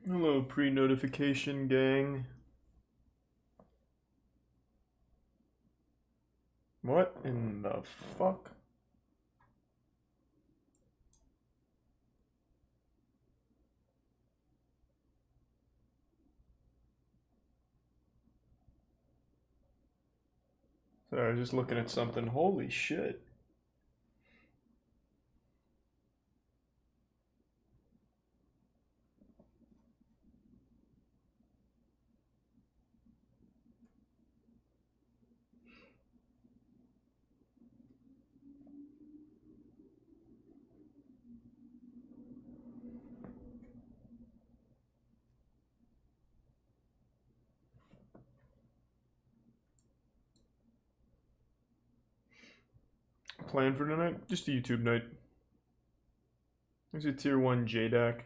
Hello, pre-notification gang. What in the fuck? Sorry, I was just looking at something. Holy shit. Plan for tonight? Just a YouTube night. There's a tier 1 JDAC.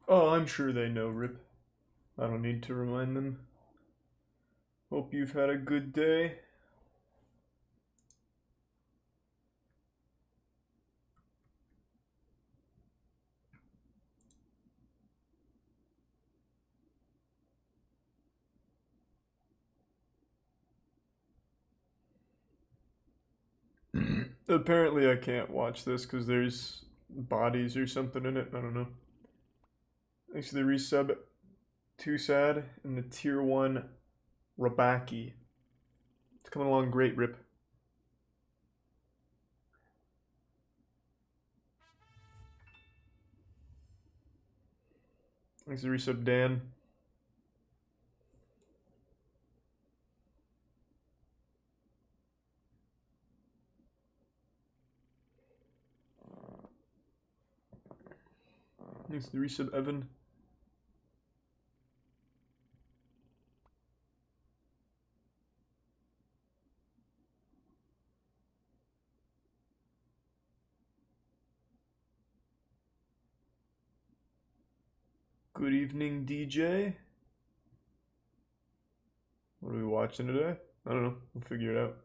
Oh, I'm sure they know, Rip. I don't need to remind them. Hope you've had a good day. Apparently I can't watch this because there's bodies or something in it. I don't know. Thanks for the resub. Too sad. And the tier 1 Rabaki. It's coming along great, Rip. Thanks for the resub, Dan. Thanks for the resub, Evan. Good evening, DJ. What are we watching today? I don't know. We'll figure it out.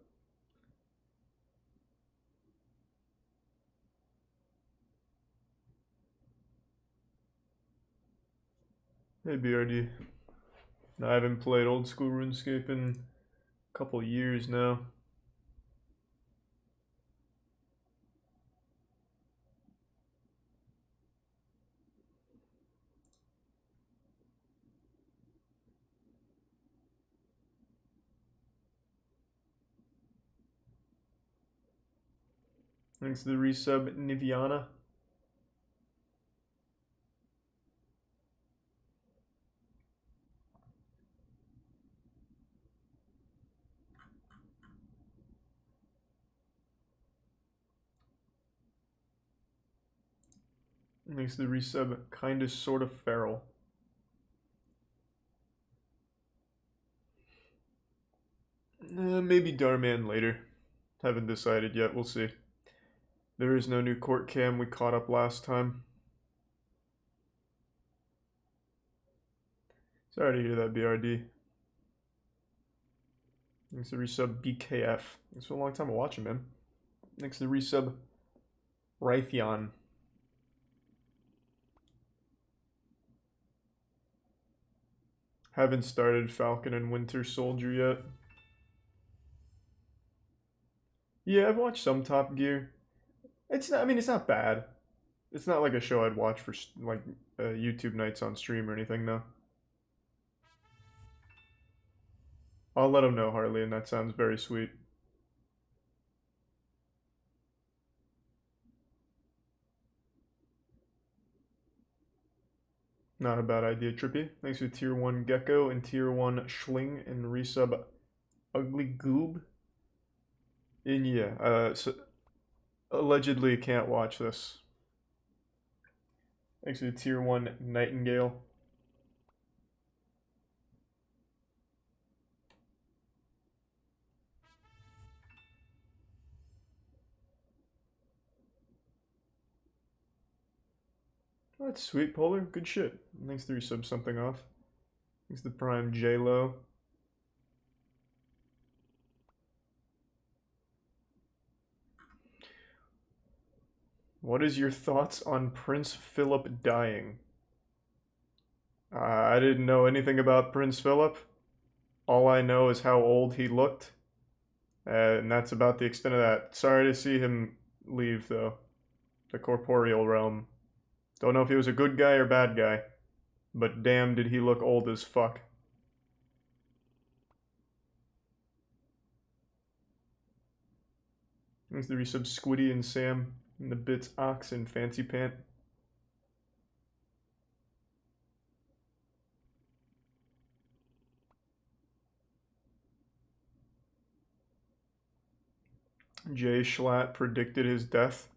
Hey, BRD. I haven't played old school RuneScape in a couple years now. Thanks to the resub, Niviana. Thanks to the resub, kinda sorta feral. Maybe Darman later. Haven't decided yet, we'll see. There is no new court cam, we caught up last time. Sorry to hear that, BRD. Thanks to the resub, BKF. It's been a long time of watching, man. Thanks to the resub, Raytheon. Haven't started Falcon and Winter Soldier yet. Yeah, I've watched some Top Gear. It's not, I mean, it's not bad. It's not like a show I'd watch for like YouTube nights on stream or anything, though. I'll let him know, Harley, and that sounds very sweet. Not a bad idea, Trippy. Thanks for tier 1 Gecko and tier 1 Schling and resub Ugly Goob. And yeah, so allegedly can't watch this. Thanks for the tier 1 Nightingale. Oh, that's sweet, Polar. Good shit. Thanks to resub something off. Thanks to Prime J-Lo. What is your thoughts on Prince Philip dying? I didn't know anything about Prince Philip. All I know is how old he looked, and that's about the extent of that. Sorry to see him leave, though. The corporeal realm. Don't know if he was a good guy or bad guy, but damn did he look old as fuck. Thanks to the resub Squiddy and Sam and the bits Ox and Fancy Pant. Jay Schlatt predicted his death.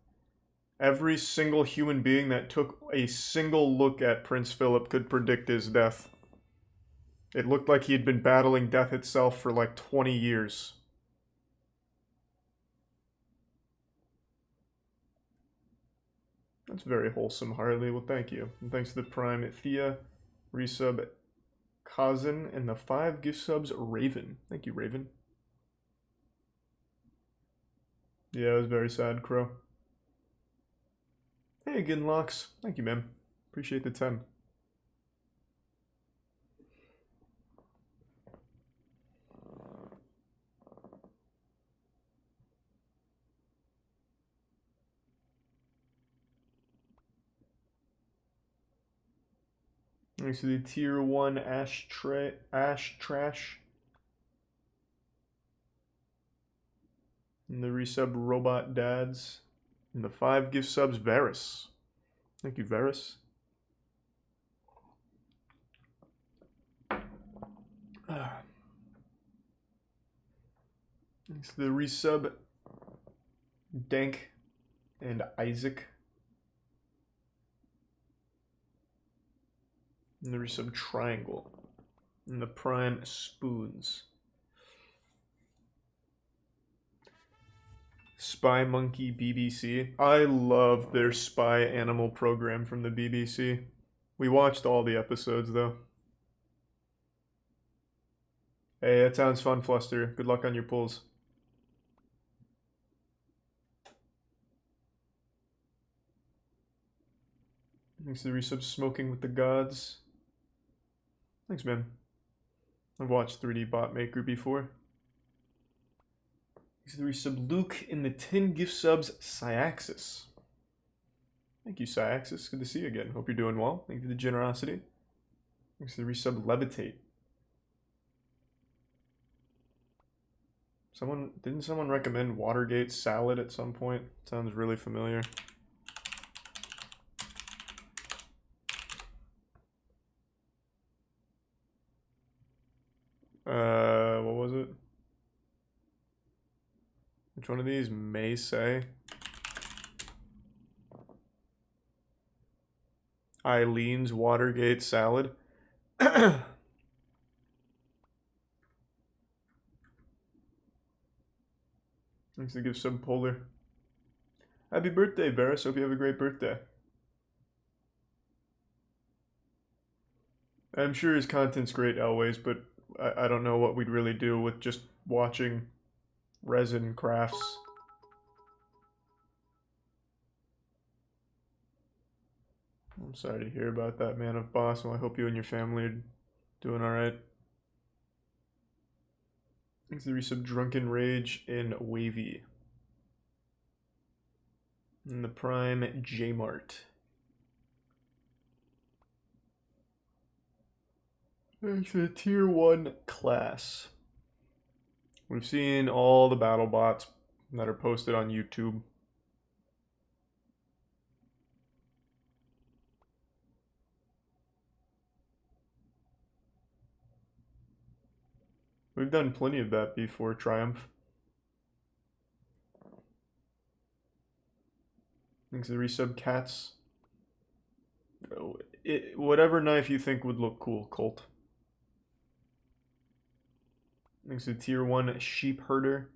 Every single human being that took a single look at Prince Philip could predict his death. It looked like he had been battling death itself for like 20 years. That's very wholesome, Harley. Well, thank you. And thanks to the Prime Thea, resub Kazan, and the 5 gift subs Raven. Thank you, Raven. Yeah, it was very sad, Crow. Hey, Ginlocks. Thank you, man. Appreciate the 10. Thanks to the tier 1 Ash Trash. And the resub Robot Dads. And the 5 gift subs Varus. Thank you, Varus. Thanks to the resub Dank and Isaac. And the resub Triangle. And the Prime Spoons. Spy Monkey BBC. I love their spy animal program from the BBC. We watched all the episodes, though. Hey, that sounds fun, Fluster. Good luck on your pulls. Thanks to the resub Smoking with the Gods. Thanks, man. I've watched 3D Bot Maker before. Thanks to the resub Luke in the 10 gift subs Cyaxis. Thank you, Cyaxis. Good to see you again. Hope you're doing well. Thank you for the generosity. Thanks to the resub Levitate. Didn't someone recommend Watergate salad at some point? Sounds really familiar. What was it? Which one of these may say? Eileen's Watergate salad. Thanks to give Subpolar. Happy birthday, Varus. Hope you have a great birthday. I'm sure his content's great always, but I don't know what we'd really do with just watching resin crafts. I'm sorry to hear about that, Man of Boss. Well, I hope you and your family are doing alright. Thanks to the resub Drunken Rage in Wavy. And the Prime J-Mart. Thanks to the tier 1 class. We've seen all the battle bots that are posted on YouTube. We've done plenty of that before Triumph. Thanks to the resub Cats. Whatever knife you think would look cool, Colt. Thanks to tier 1 Sheep Herder.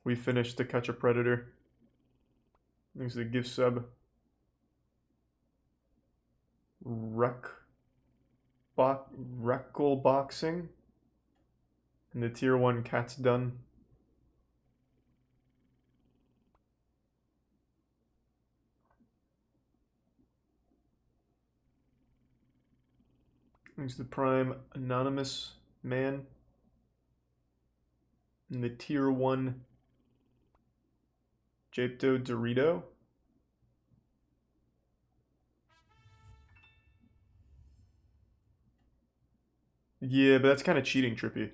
We finished to Catch a Predator. Thanks to the gift sub Reckle Boxing. And the tier 1 Cat's Done. Thanks to the Prime Anonymous Man. And the Tier 1 Japto Dorito. Yeah, but that's kind of cheating, Trippy.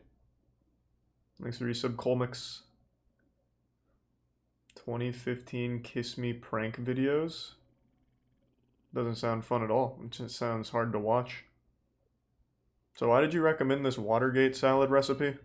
Thanks for resub Colmix. 2015 Kiss Me prank videos. Doesn't sound fun at all. It just sounds hard to watch. So why did you recommend this Watergate salad recipe?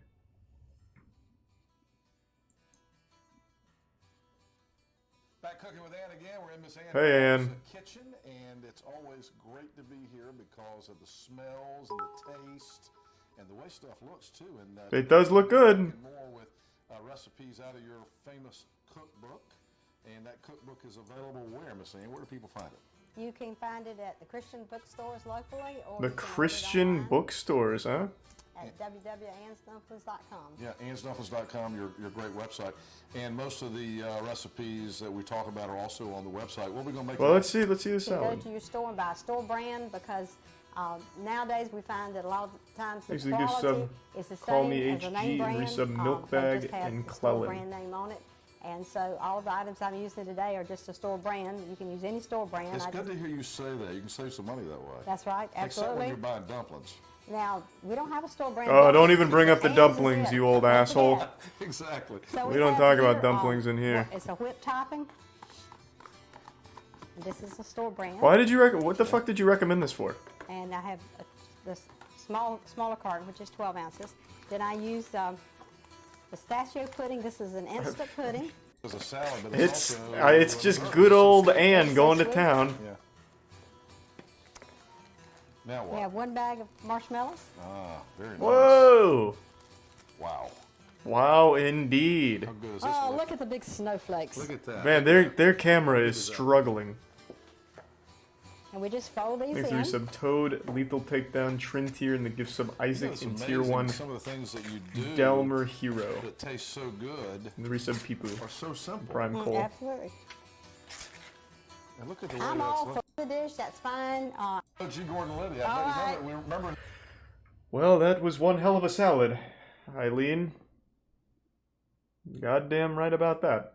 Back cooking with Ann again. We're in Miss Ann Hey, Ann. kitchen, and it's always great to be here because of the smells and the taste and the way stuff looks too. And it does look good. More with recipes out of your famous cookbook, and that cookbook is available where, Miss Ann? Where do people find it? You can find it at the Christian bookstores locally, or The Christian bookstores, huh? at www.ansdumplings.com. Yeah, ansdumplings.com, your great website. And most of the recipes that we talk about are also on the website. What are we going to make? Well, let's see the You salad. go to your store and buy a store brand, because nowadays we find that a lot of times the Thanks to the gift quality sub. is the Call same me as a name HG, brand. resub Milk They Bag just have and the store Clellan. brand name on it. And so all of the items I'm using today are just a store brand. You can use any store brand. It's good to hear you say that. You can save some money that way. That's right, Except when absolutely. you're buying dumplings. Now, we don't have a store brand. Oh, don't dumpling. even bring up the Ann's is dumplings, it. you old Don't asshole. forget. Exactly. So We don't have talk about here, dumplings in here. It's a whipped topping. This is a store brand. Why did you what the fuck did you recommend this for? And I have the smaller carton, which is 12 ounces. Then I use pistachio pudding. This is an instant pudding. It's a salad, but It's just good old Ann going to town. Yeah. Now what? We have 1 bag of marshmallows. Ah, very nice. Whoa! Wow. Wow, indeed. How good is this? Oh, one? look at the big snowflakes. Look at that. Man, their camera is struggling. And we just fold these Thanks to in. resub Toad, Lethal Takedown, Trintier, and the gift sub Isaac It's in amazing Tier 1 some of the things that you do Delmer Hero. that taste so good And the resub Peepoo. are so simple. Prime Cole. Absolutely. And look at the way I'm that's all for the dish. That's fine. Oh, G. Gordon Liddy. All right. We remember. Well, that was one hell of a salad, Eileen. Goddamn right about that.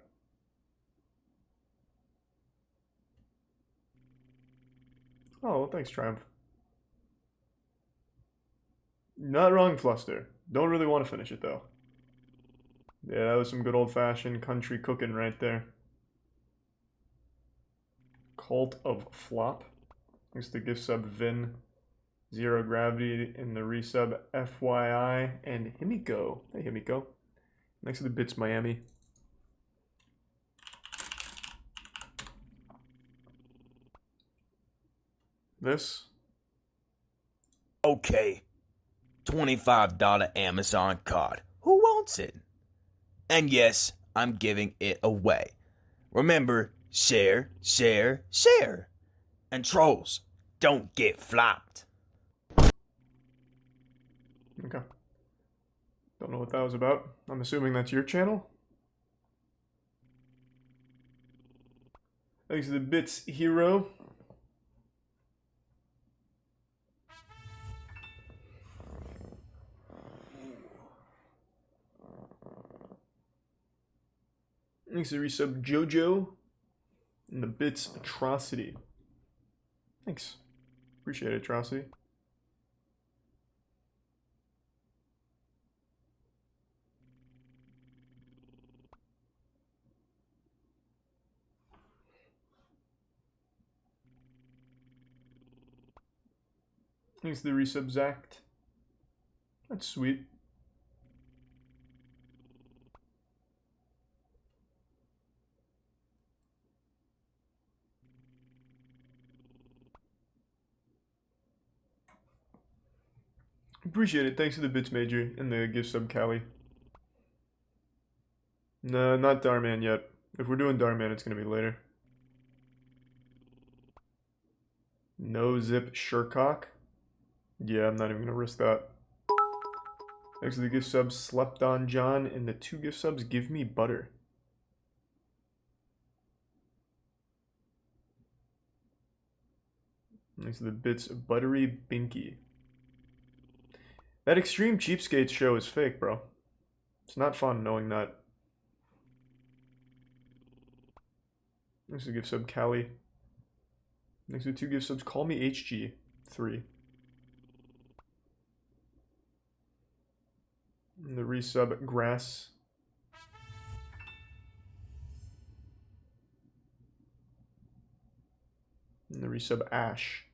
Oh, well, thanks, Triumph. Not wrong, Fluster. Don't really want to finish it, though. Yeah, that was some good old-fashioned country cooking right there. Cult of Flop. Thanks to the gift sub Vin. Zero Gravity in the resub FYI. And Himiko. Hey, Himiko. Next to the Bits Miami. This. Okay, $25 Amazon card. Who wants it? And yes, I'm giving it away. Remember, share, share, share. And trolls, don't get flopped. Okay. Don't know what that was about. I'm assuming that's your channel? Thanks to the Bits Hero. Thanks to resub Jojo and the Bits Atrocity. Thanks. Appreciate it, Atrocity. Thanks to the resub Zact. That's sweet. Appreciate it. Thanks to the Bits Major and the gift sub Callie. No, not Darman yet. If we're doing Darman, it's going to be later. No Zip Shercock. Yeah, I'm not even going to risk that. Thanks to the gift subs Slept On John and the 2 gift subs Give Me Butter. Thanks to the Bits Buttery Binky. That Extreme Cheapskates show is fake, bro. It's not fun knowing that. Thanks for the gift sub, Callie. Thanks for 2 gift subs. Call me HG. 3. And the resub, Grass. And the resub, Ash.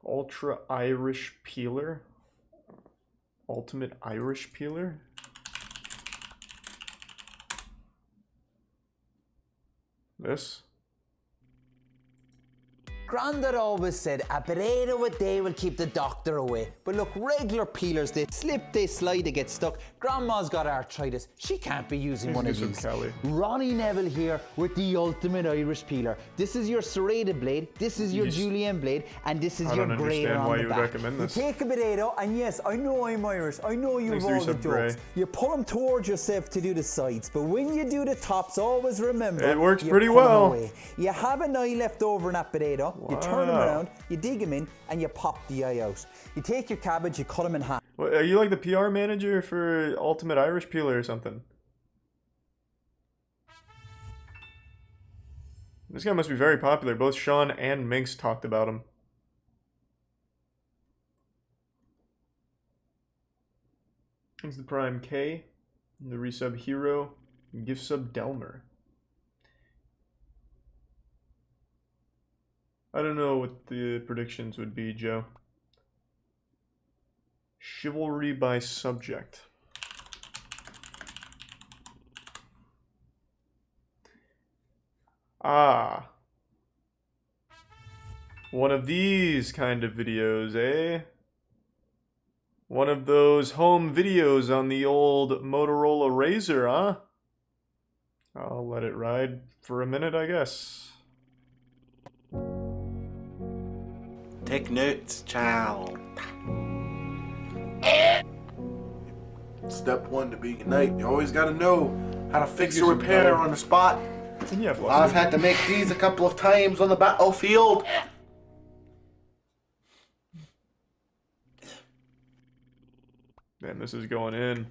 Ultra Irish Peeler. Ultimate Irish Peeler. This. Grandad always said a burrito a day will keep the doctor away. But look, regular peelers, they slip, they slide, they get stuck. Grandma's got arthritis. She can't be using one of these. Callie. Ronnie Neville here with the ultimate Irish peeler. This is your serrated blade, this is your julienne blade, and this is your grater on the back. Recommend this. You take a burrito, and yes, I know I'm Irish. I know you've all the jokes. You pull them towards yourself to do the sides, but when you do the tops, always remember it works pretty well. You have an eye left over in that burrito. You turn them around, you dig them in, and you pop the eye out. You take your cabbage, you cut them in half. What, are you like the PR manager for Ultimate Irish Peeler or something? This guy must be very popular. Both Sean and Minx talked about him. Thanks to Prime K, the resub Hero, and gift sub Delmer. I don't know what the predictions would be, Joe. Chivalry by subject. Ah. One of these kind of videos, eh? One of those home videos on the old Motorola Razr, huh? I'll let it ride for a minute, I guess. Take notes, child. Step 1 to being a knight. You always gotta know how to fix or repair on the spot. Yeah, I've had to make these a couple of times on the battlefield. Man, this is going in.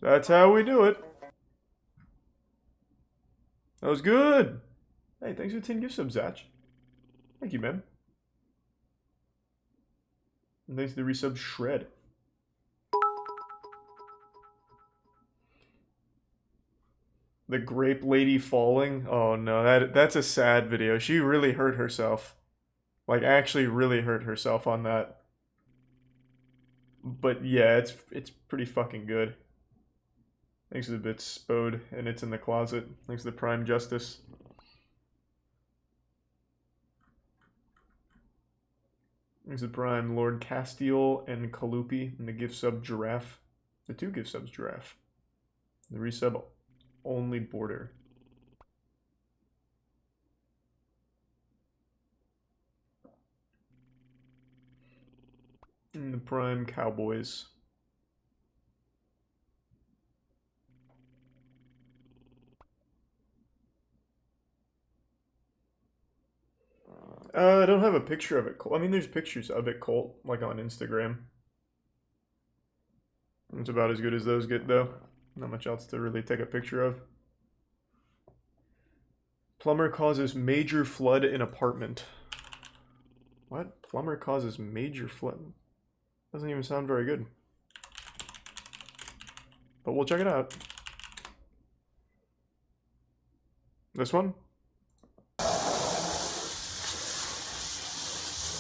That's how we do it. That was good. Hey, thanks for 10 gift subs, Zach. Thank you, man. And thanks to the resub Shred. The grape lady falling. Oh no, that's a sad video. She really hurt herself. Like, actually really hurt herself on that. But yeah, it's pretty fucking good. Thanks to the bits Spode, and it's in the closet. Thanks to the Prime Justice. Thanks to the Prime Lord Castiel and Kalupi, and the gift sub Giraffe. The 2 gift subs Giraffe. The resub Only Border. And the Prime Cowboys. I don't have a picture of it. I mean, there's pictures of it, Colt, like on Instagram. It's about as good as those get, though. Not much else to really take a picture of. Plumber causes major flood in apartment. What? Plumber causes major flood? Doesn't even sound very good. But we'll check it out. This one?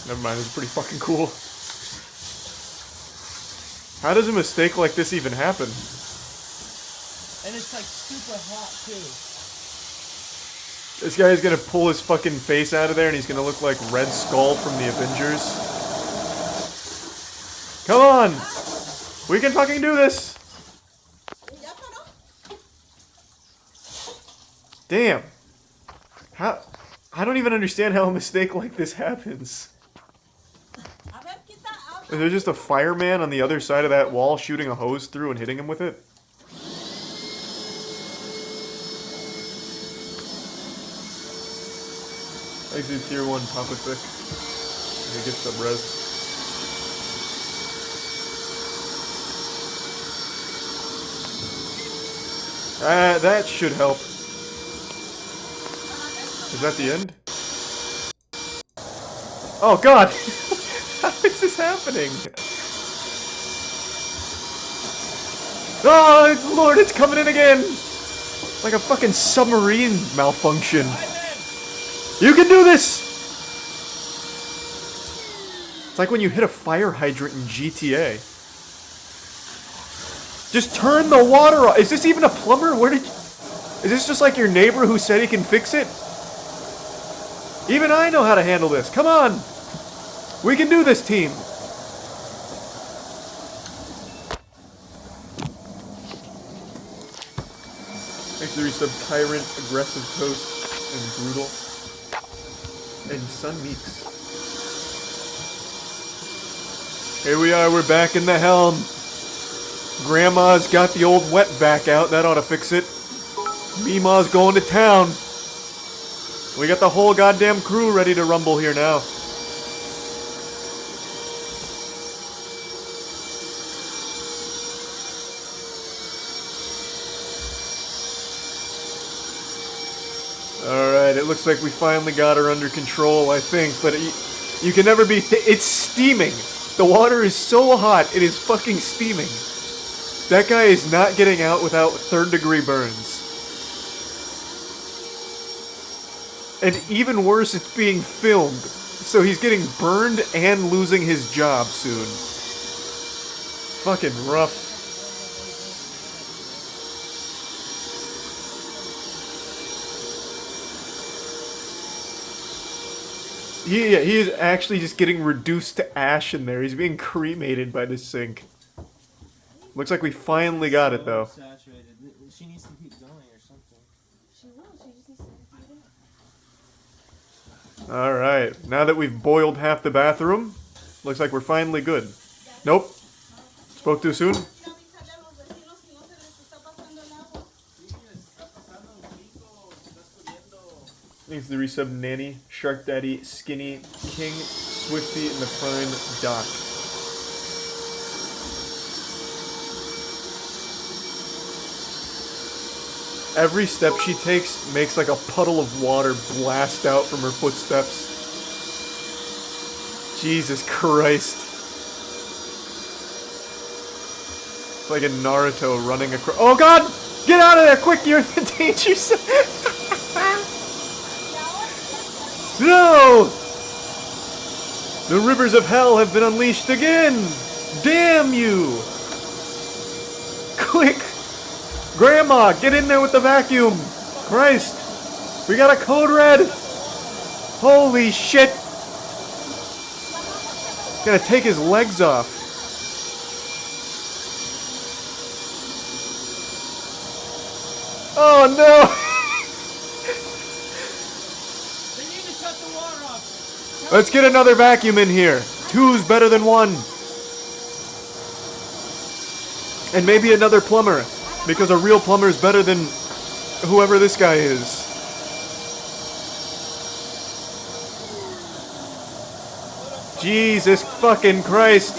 Never mind, it's pretty fucking cool. How does a mistake like this even happen? And it's like super hot too. This guy is gonna pull his fucking face out of there and he's gonna look like Red Skull from the Avengers. Come on! We can fucking do this! Damn. How? I don't even understand how a mistake like this happens. Is there just a fireman on the other side of that wall shooting a hose through and hitting him with it? Exit tier 1 Papa Thick. Let me get some res. That should help. Is that the end? Oh god! How is this happening? Oh lord, it's coming in again! Like a fucking submarine malfunction. You can do this! It's like when you hit a fire hydrant in GTA. Just turn the water off. Is this even a plumber? Where did you... Is this just like your neighbor who said he can fix it? Even I know how to handle this. Come on! We can do this, team! Thanks to the resub Tyrant, Aggressive Toast, and Brutal. And Sun Meeks. Here we are, we're back in the helm. Grandma's got the old wet vac out, that ought to fix it. Meemaw's going to town. We got the whole goddamn crew ready to rumble here now. Alright, it looks like we finally got her under control, I think, but you can never be... It's steaming! The water is so hot, it is fucking steaming. That guy is not getting out without third-degree burns. And even worse, it's being filmed. So he's getting burned and losing his job soon. Fucking rough. He is actually just getting reduced to ash in there. He's being cremated by this sink. Looks like we finally got it, though. She needs to keep going or something. She will. She just needs to feed it. Alright, now that we've boiled half the bathroom, looks like we're finally good. Nope. Spoke too soon? Thanks to the resub Nanny, Shark Daddy, Skinny, King, Swifty, and the Prime Doc. Every step she takes makes like a puddle of water blast out from her footsteps. Jesus Christ. It's like a Naruto running across. Oh god! Get out of there quick! You're in the danger zone! No! The rivers of hell have been unleashed again! Damn you! Quick! Grandma, get in there with the vacuum! Christ! We got a code red! Holy shit! Gonna take his legs off. Oh no! They need to cut the water off. Let's get another vacuum in here. Two's better than one. And maybe another plumber. Because a real plumber is better than whoever this guy is. Jesus fucking Christ.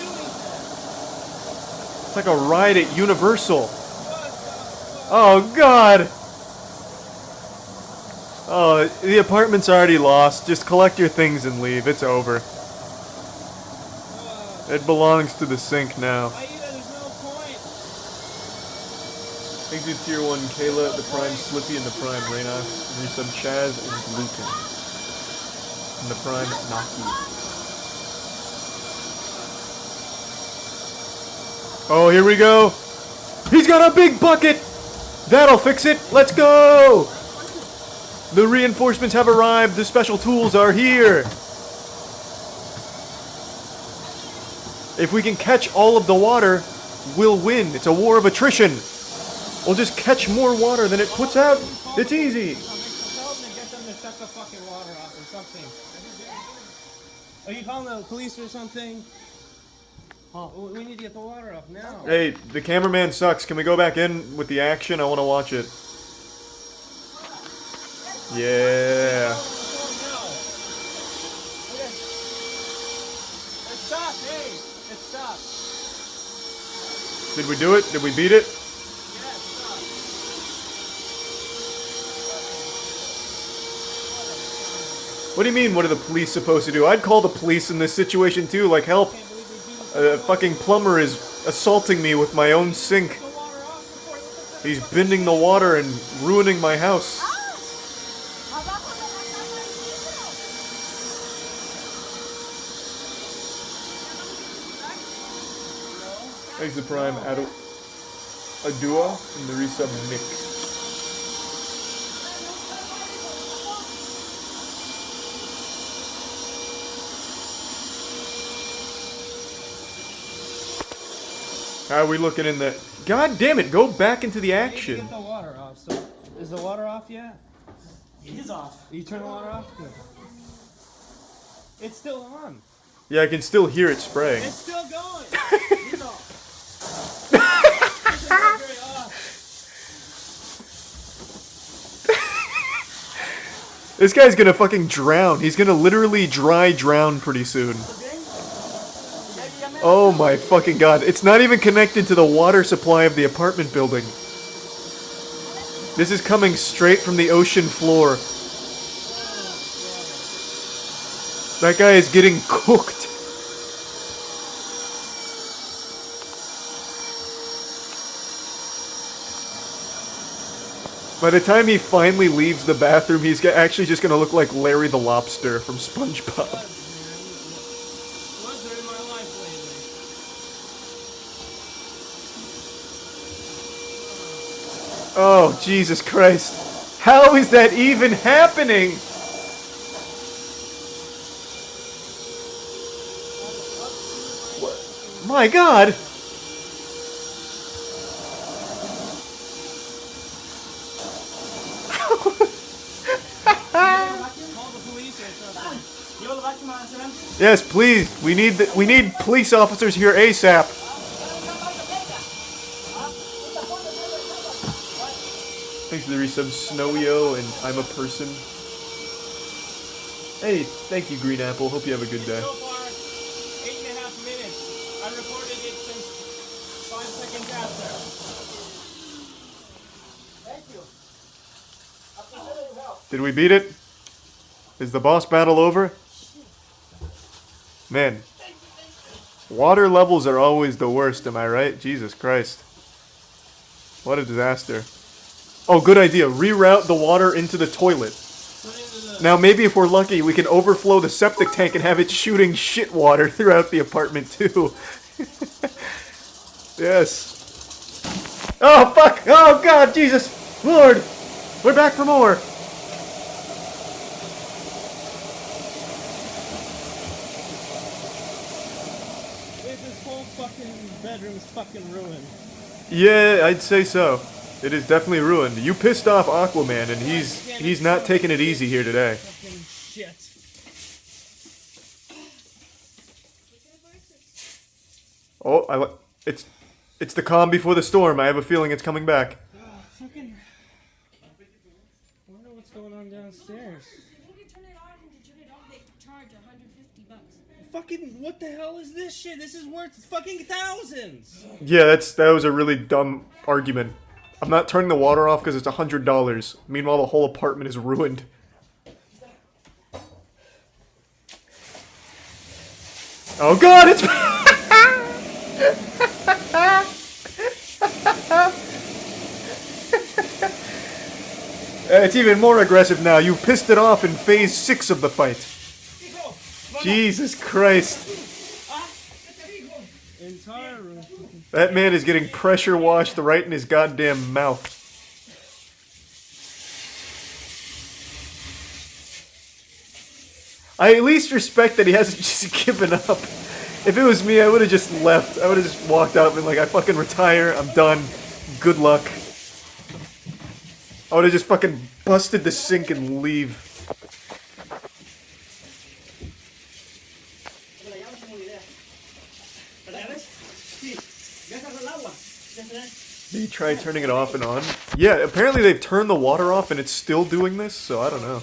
It's like a ride at Universal. Oh God. Oh, the apartment's already lost. Just collect your things and leave. It's over. It belongs to the sink now. Thanks to Tier 1 Kayla, the Prime Slippy, and the Prime Reyna. And resub Chaz and Gluten. And the Prime Naki. Oh, here we go! He's got a big bucket! That'll fix it! Let's go! The reinforcements have arrived. The special tools are here. If we can catch all of the water, we'll win. It's a war of attrition. We'll just catch more water than it puts out. It's easy. Tell them to get them to shut the fucking water off or something. Are you calling the police or something? Oh, we need to get the water off now. Hey, the cameraman sucks. Can we go back in with the action? I want to watch it. Yeah. Did we do it? Did we beat it? What do you mean, what are the police supposed to do? I'd call the police in this situation too, like, help. A fucking plumber is assaulting me with my own sink. He's bending the water and ruining my house. Thanks to Prime Adua in the resub mix. How are we looking in the... God damn it, go back into the action. Get the water off. So, is the water off yet? It is off. You turn the water off? Good. It's still on. Yeah, I can still hear it spraying. It's still going. It is off. This guy's gonna fucking drown. He's gonna literally dry drown pretty soon. Oh my fucking god. It's not even connected to the water supply of the apartment building. This is coming straight from the ocean floor. That guy is getting cooked. By the time he finally leaves the bathroom, he's actually just gonna look like Larry the Lobster from SpongeBob. Oh, Jesus Christ. How is that even happening? What? My God. Yes, please. We need police officers here ASAP. Thanks for the resub, Snowyo, and I'm a person. Hey, thank you, Green Apple. Hope you have a good day. So far, 8.5 minutes. I recorded it since 5 seconds after. Thank you. I appreciate your help. Did we beat it? Is the boss battle over? Man, water levels are always the worst, am I right? Jesus Christ. What a disaster. Oh, good idea. Reroute the water into the toilet. Now, maybe if we're lucky, we can overflow the septic tank and have it shooting shit water throughout the apartment, too. Yes. Oh, fuck! Oh, God, Jesus! Lord! We're back for more! This whole fucking bedroom's fucking ruined. Yeah, I'd say so. It is definitely ruined. You pissed off Aquaman, and he's not taking it easy here today. Fucking shit. Oh, it's the calm before the storm. I have a feeling it's coming back. Fucking. I wonder what's going on downstairs. When you turn it on and you turn it off, they charge $150. Fucking, what the hell is this shit? This is worth fucking thousands. Yeah, that was a really dumb argument. I'm not turning the water off because it's $100. Meanwhile, the whole apartment is ruined. Oh God, it's... It's even more aggressive now. You pissed it off in phase 6 of the fight. Jesus Christ. Entire room. That man is getting pressure washed right in his goddamn mouth. I at least respect that he hasn't just given up. If it was me, I would have just left. I would have just walked out and been like, I fucking retire, I'm done, good luck. I would have just fucking busted the sink and leave. Did you try turning it off and on? Yeah, apparently they've turned the water off and it's still doing this, so I don't know.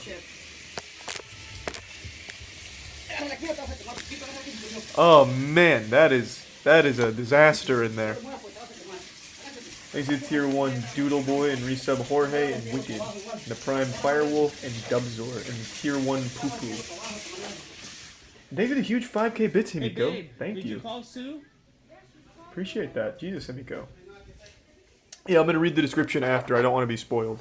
Oh man, that is That is a disaster in there. Thanks to Tier 1 Doodle Boy and Resub Jorge and Wicked. And the Prime Firewolf and Dubzor and the Tier 1 Poo Poo. David, a huge 5K bits, Himiko. Babe, Thank did you. you call Sue? Appreciate that. Jesus, Himiko. Yeah, I'm going to read the description after. I don't want to be spoiled.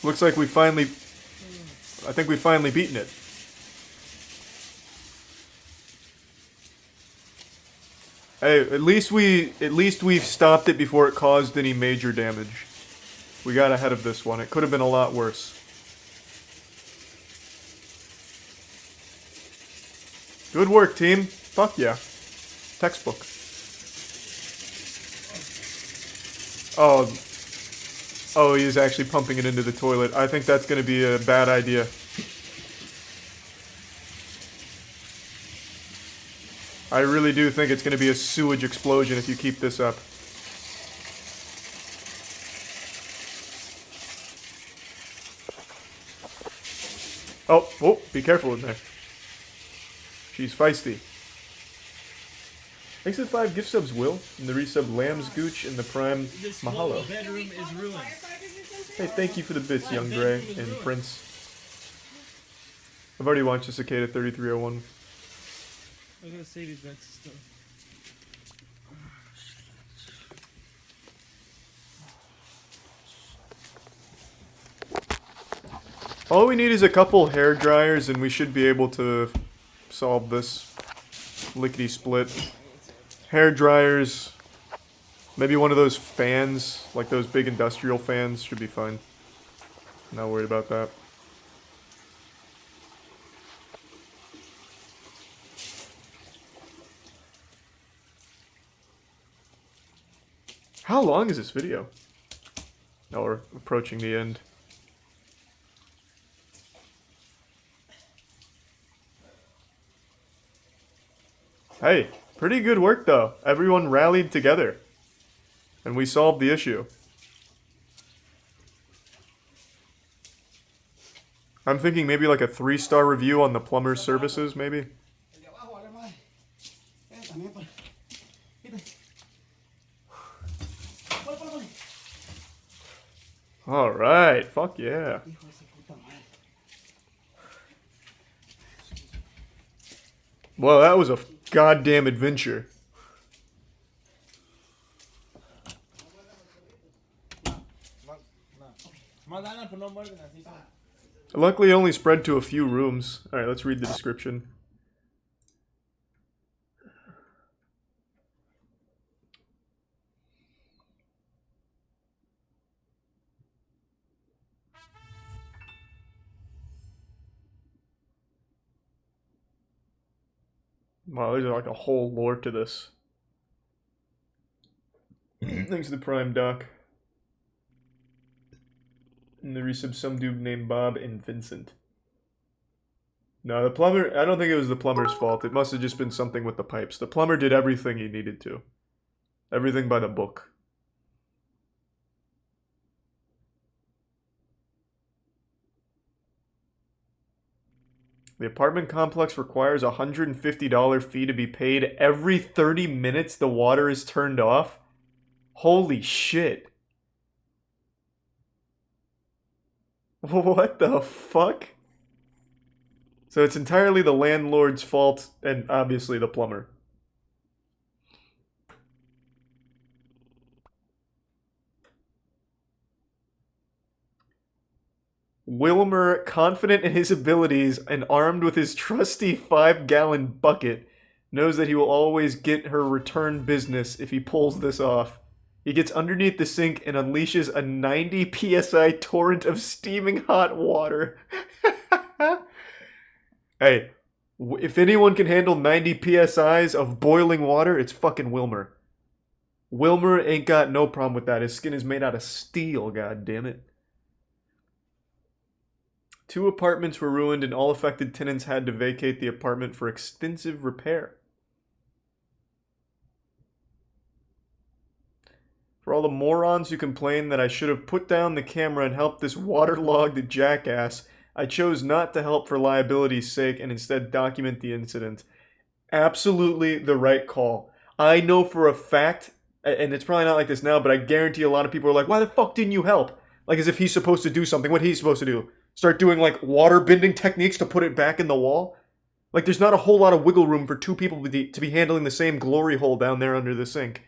Looks like we finally... I think we've finally beaten it. Hey, at least we've stopped it before it caused any major damage. We got ahead of this one. It could have been a lot worse. Good work, team. Fuck yeah. Textbook. Oh, he is actually pumping it into the toilet. I think that's going to be a bad idea. I really do think it's going to be a sewage explosion if you keep this up. Oh, be careful in there. She's feisty. Thanks to the 5 gift subs, Will. And the resub Lamb's Gooch and the Prime This Mahalo. whole bedroom is ruined. Hey, thank you for the bits, Young Gray and Prince. I've already watched the Cicada 3301. I'm gonna save these vents and stuff. All we need is a couple hair dryers and we should be able to solve this lickety-split. Hair dryers, maybe one of those fans, like those big industrial fans, should be fine. Not worried about that. How long is this video? Oh, we're approaching the end. Hey, pretty good work though. Everyone rallied together. And we solved the issue. I'm thinking maybe like a 3-star review on the plumber's services, maybe? Alright, fuck yeah. Well, that was a goddamn adventure. Luckily, it only spread to a few rooms. Alright, let's read the description. Wow, there's like a whole lore to this. Thanks to the Prime Doc. And the resub some dude named Bob and Vincent. No, the plumber, I don't think it was the plumber's fault. It must have just been something with the pipes. The plumber did everything he needed to. Everything by the book. The apartment complex requires a $150 fee to be paid every 30 minutes the water is turned off. Holy shit. What the fuck? So it's entirely the landlord's fault and obviously the plumber. Wilmer, confident in his abilities and armed with his trusty 5-gallon bucket, knows that he will always get her return business if he pulls this off. He gets underneath the sink and unleashes a 90 psi torrent of steaming hot water. Hey, if anyone can handle 90 psi's of boiling water, it's fucking Wilmer. Wilmer ain't got no problem with that. His skin is made out of steel, god damn it. 2 apartments were ruined and all affected tenants had to vacate the apartment for extensive repair. For all the morons who complain that I should have put down the camera and helped this waterlogged jackass, I chose not to help for liability's sake and instead document the incident. Absolutely the right call. I know for a fact, and it's probably not like this now, but I guarantee a lot of people are like, why the fuck didn't you help? Like as if he's supposed to do something. What he's supposed to do? Start doing like water bending techniques to put it back in the wall? Like there's not a whole lot of wiggle room for two people to be handling the same glory hole down there under the sink.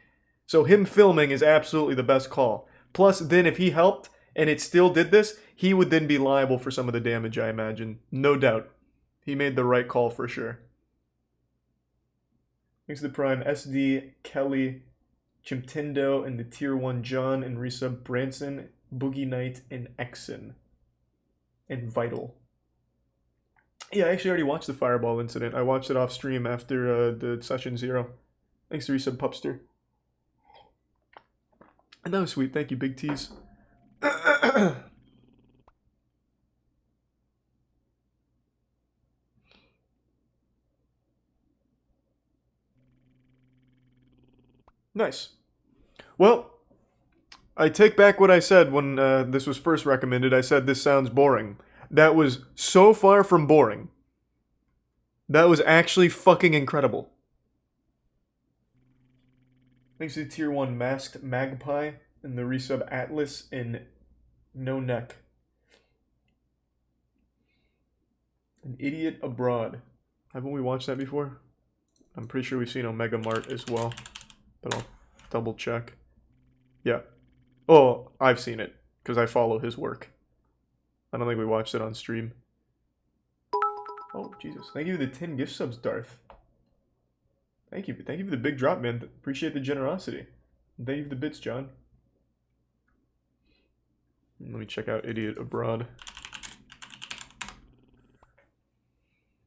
So him filming is absolutely the best call. Plus, then if he helped and it still did this, he would then be liable for some of the damage, I imagine. No doubt. He made the right call for sure. Thanks to the Prime, SD, Kelly, Chimtendo, and the Tier 1 John, and resub Branson, Boogie Knight, and Exon. And Vital. Yeah, I actually already watched the Fireball incident. I watched it off stream after the Session 0. Thanks to resub Pupster. And that was sweet. Thank you, Big T's. Nice. Well, I take back what I said when this was first recommended. I said this sounds boring. That was so far from boring. That was actually fucking incredible. Thanks to the Tier 1 Masked Magpie and the resub Atlas and No Neck. An Idiot Abroad. Haven't we watched that before? I'm pretty sure we've seen Omega Mart as well. But I'll double check. Yeah. Oh, I've seen it. Because I follow his work. I don't think we watched it on stream. Oh, Jesus. Thank you for the 10 gift subs, Darth. Thank you. Thank you for the big drop, man. Appreciate the generosity. And thank you for the bits, John. Let me check out Idiot Abroad.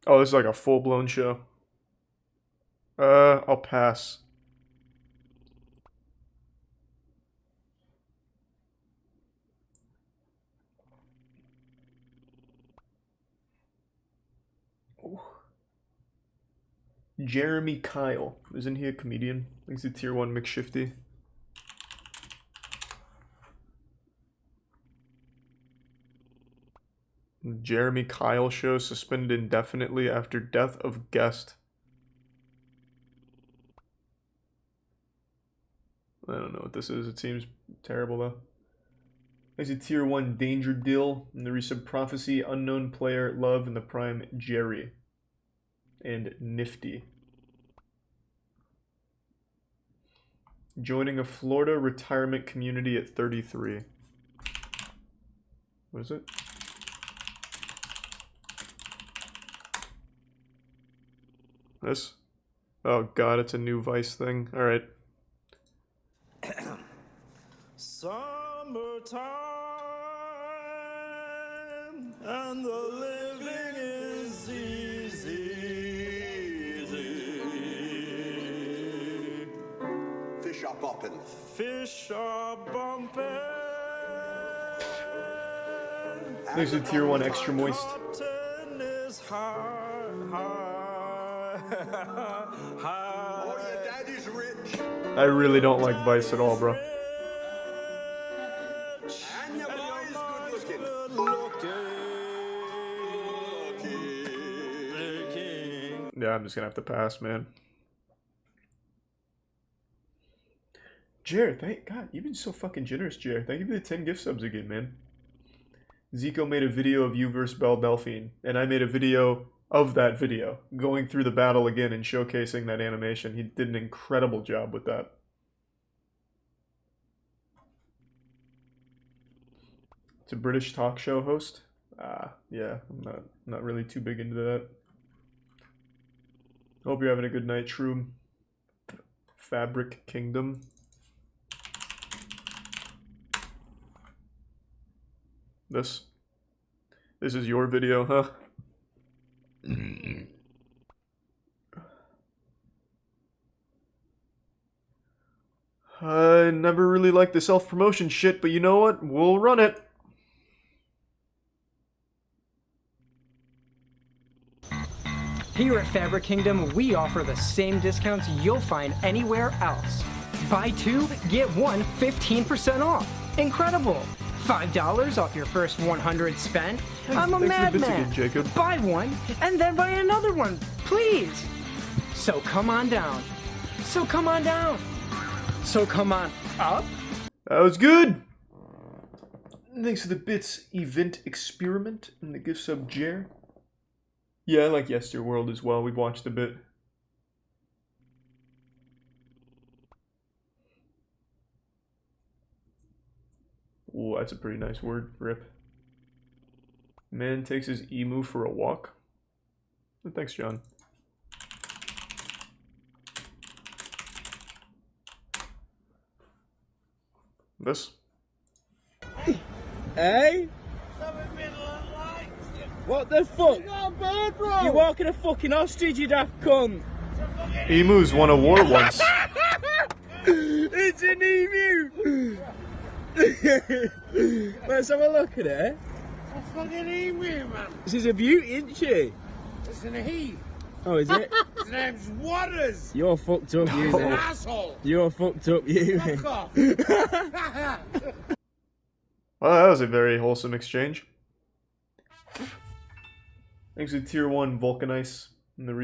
Oh, this is like a full-blown show. I'll pass. Ooh. Jeremy Kyle. Isn't he a comedian? I think he's a Tier 1 McShifty. Jeremy Kyle show suspended indefinitely after death of guest. I don't know what this is. It seems terrible though. There's a Tier 1 Danger Dill and the resub Prophecy, Unknown Player, Love, and the Prime Jerry. And Nifty. Joining a Florida retirement community at 33. What is it? This? Oh god, it's a new Vice thing. Alright. Summertime and the living is easy. Fish are bopping. Fish are bumping. There's a Tier 1 Extra Moist. Cotton is high. Oh, your daddy's rich. I really don't like Vice at all, bro. And your boy's good looking. Yeah, I'm just gonna have to pass, man. Jer, thank God, you've been so fucking generous, Jer. Thank you for the 10 gift subs again, man. Zico made a video of you versus Belle Delphine, and I made a video of that video, going through the battle again and showcasing that animation. He did an incredible job with that. It's a British talk show host. Yeah, I'm not really too big into that. Hope you're having a good night, Shroom. Fabric Kingdom. This is your video, huh? I never really liked the self-promotion shit, but you know what? We'll run it. Here at Fabric Kingdom, we offer the same discounts you'll find anywhere else. Buy two, get one 15% off. Incredible! $5 off your first 100 spent. I'm a Thanks for the bits madman. again, Jacob. Buy one and then buy another one, please. So come on down. So come on down. So come on up. That was good. Thanks for the bits, Event Experiment, and the gift sub, Jer. Yeah, I like Yesterworld as well. We've watched a bit. Ooh, that's a pretty nice word, Rip. Man takes his emu for a walk. Thanks, John. This? Hey? What the fuck? You're walking a fucking ostrich, you daft cunt. Emus won a war once. It's an emu! Let's have a look at it. A fucking emu, man. She's a beauty, isn't she? Listen, he. Oh, is it? His name's Waters. You're fucked up, you. He's an mate. asshole. You're fucked up, you. Fuck off. Well, that was a very wholesome exchange. Thanks to Tier 1 Vulcanice and the